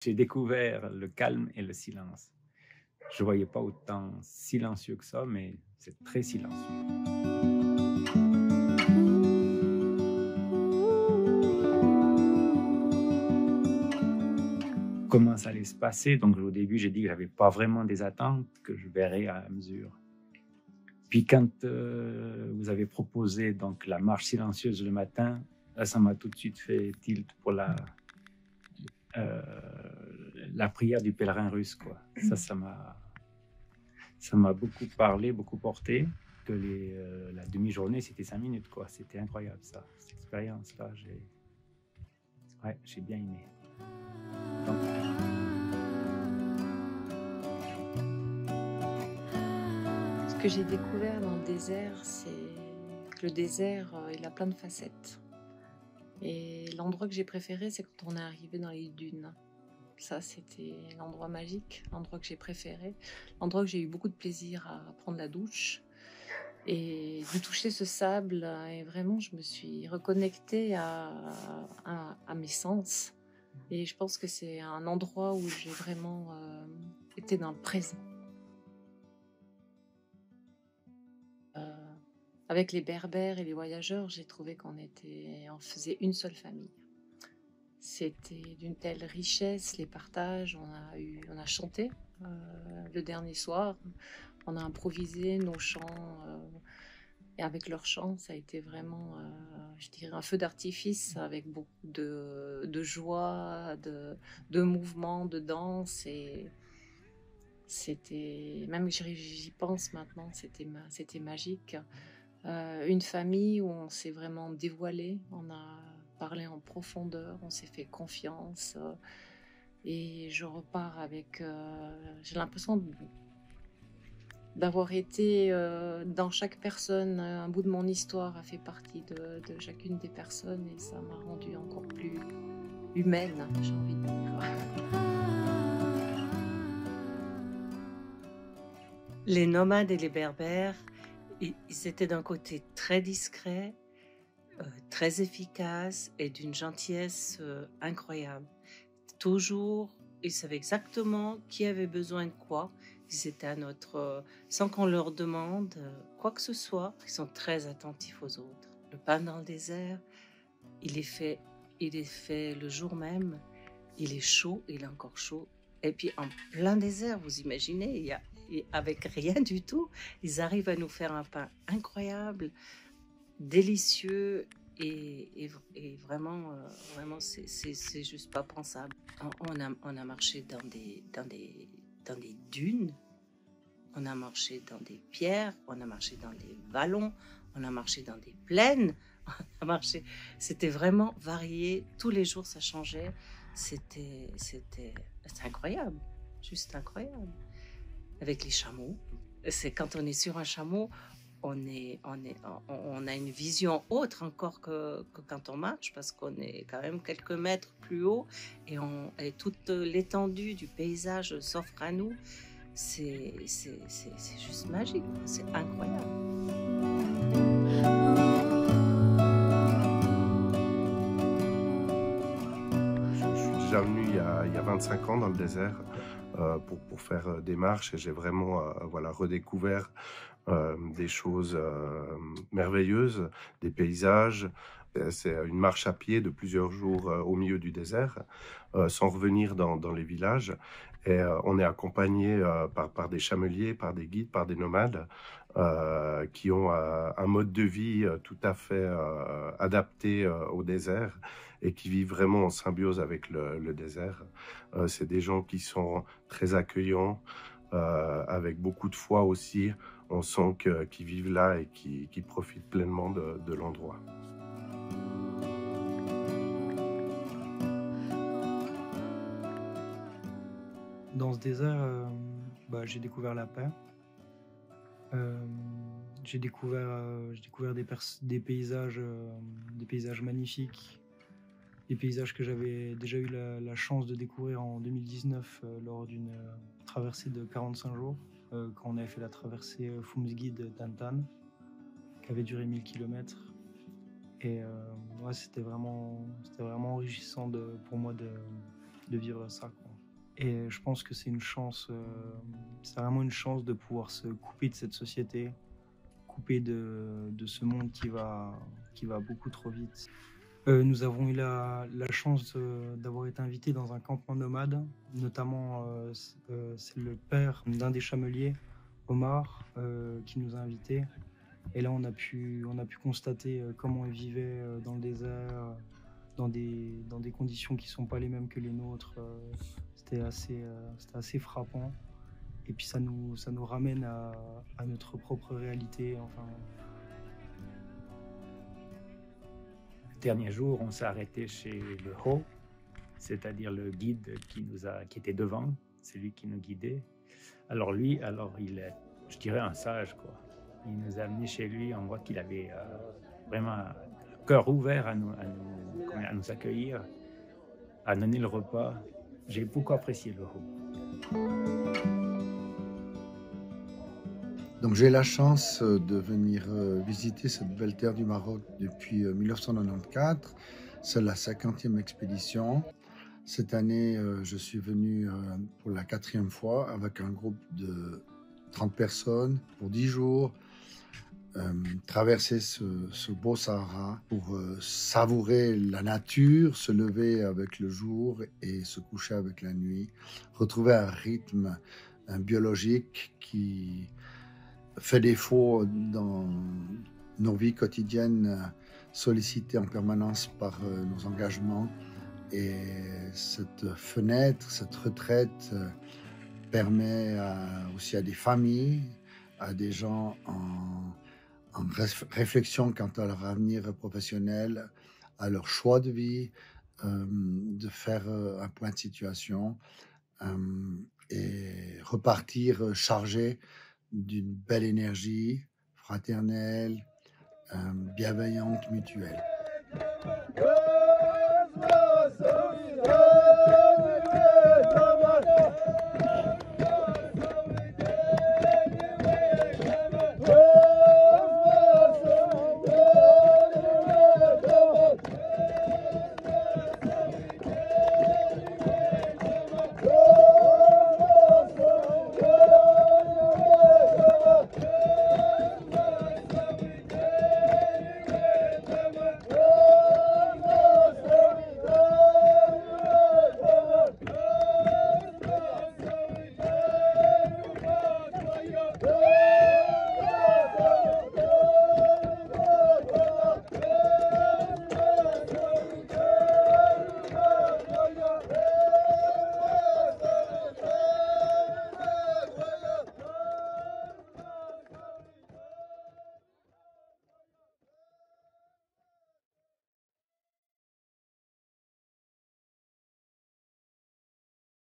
J'ai découvert le calme et le silence. Je voyais pas autant silencieux que ça, mais c'est très silencieux. Comment ça allait se passer? Donc au début, j'ai dit que j'avais pas vraiment des attentes, que je verrais à mesure. Puis quand, vous avez proposé donc la marche silencieuse le matin, là, ça m'a tout de suite fait tilt pour la prière du pèlerin russe, quoi. Ça m'a beaucoup parlé, beaucoup porté, que la demi-journée, c'était 5 minutes, quoi. C'était incroyable ça, cette expérience-là, j'ai bien aimé. Donc Ce que j'ai découvert dans le désert, c'est que le désert, il a plein de facettes. Et l'endroit que j'ai préféré, c'est quand on est arrivé dans les dunes. Ça, c'était l'endroit magique, l'endroit que j'ai préféré, l'endroit où j'ai eu beaucoup de plaisir à prendre la douche et de toucher ce sable. Et vraiment, je me suis reconnectée à mes sens. Et je pense que c'est un endroit où j'ai vraiment été dans le présent. Avec les berbères et les voyageurs, j'ai trouvé on faisait une seule famille. C'était d'une telle richesse, les partages, on a chanté le dernier soir, on a improvisé nos chants, et avec leurs chants, ça a été vraiment, je dirais, un feu d'artifice avec beaucoup de joie, de mouvement, de danse, et c'était, même j'y pense maintenant, c'était magique. Une famille où on s'est vraiment dévoilé, on a parlé en profondeur, on s'est fait confiance, et je repars avec, j'ai l'impression d'avoir été dans chaque personne, un bout de mon histoire a fait partie de chacune des personnes, et ça m'a rendue encore plus humaine, j'ai envie de dire. Les nomades et les berbères, ils étaient d'un côté très discrets, très efficaces et d'une gentillesse incroyable. Toujours, ils savaient exactement qui avait besoin de quoi. Ils étaient à sans qu'on leur demande quoi que ce soit. Ils sont très attentifs aux autres. Le pain dans le désert, il est fait, il est fait le jour même. Il est chaud, il est encore chaud. Et puis en plein désert, vous imaginez, avec rien du tout, ils arrivent à nous faire un pain incroyable, délicieux, et vraiment, vraiment, c'est juste pas pensable. On a marché dans des dunes, on a marché dans des pierres, on a marché dans des vallons, on a marché dans des plaines, on a marché. C'était vraiment varié. Tous les jours, ça changeait. C'était incroyable, juste incroyable. Avec les chameaux, c'est quand on est sur un chameau, on a une vision autre encore que quand on marche, parce qu'on est quand même quelques mètres plus haut, et toute l'étendue du paysage s'offre à nous. C'est juste magique, c'est incroyable. Je suis déjà venu il y a 25 ans dans le désert pour faire des marches, et j'ai vraiment voilà, redécouvert des choses merveilleuses, des paysages. C'est une marche à pied de plusieurs jours au milieu du désert, sans revenir dans les villages. Et on est accompagné par des chameliers, par des guides, par des nomades qui ont un mode de vie tout à fait adapté au désert, et qui vivent vraiment en symbiose avec le désert. C'est des gens qui sont très accueillants, avec beaucoup de foi aussi. On sent qu'ils vivent là et qu'ils profitent pleinement de l'endroit. Dans ce désert, j'ai découvert la paix. Euh, j'ai découvert des paysages magnifiques, des paysages que j'avais déjà eu la chance de découvrir en 2019 lors d'une traversée de 45 jours, quand on avait fait la traversée Fumsguid-Tantan, qui avait duré 1000 km. Et ouais, c'était vraiment enrichissant pour moi de vivre ça, quoi. Et je pense que c'est une chance, c'est vraiment une chance de pouvoir se couper de cette société, couper de ce monde qui va beaucoup trop vite. Nous avons eu la chance d'avoir été invités dans un campement nomade, notamment c'est le père d'un des chameliers, Omar, qui nous a invités. Et là, on a pu constater comment ils vivaient dans le désert, dans des conditions qui ne sont pas les mêmes que les nôtres. C'était assez frappant. Et puis ça nous ramène à notre propre réalité. Enfin. Le dernier jour, on s'est arrêté chez le Ho, c'est-à-dire le guide qui était devant, c'est lui qui nous guidait. Alors lui, il est, je dirais, un sage, quoi. Il nous a amenés chez lui, on voit qu'il avait vraiment un cœur ouvert à nous accueillir, à donner le repas. J'ai beaucoup apprécié le Ho. Donc j'ai la chance de venir visiter cette belle terre du Maroc depuis 1994. C'est la 50e expédition. Cette année, je suis venu pour la 4e fois avec un groupe de 30 personnes pour 10 jours. Traverser ce beau Sahara pour savourer la nature, se lever avec le jour et se coucher avec la nuit, retrouver un rythme biologique qui fait défaut dans nos vies quotidiennes sollicitées en permanence par nos engagements. Et cette fenêtre, cette retraite permet aussi à des familles, à des gens en réflexion quant à leur avenir professionnel, à leur choix de vie, de faire un point de situation et repartir chargé d'une belle énergie fraternelle, bienveillante, mutuelle.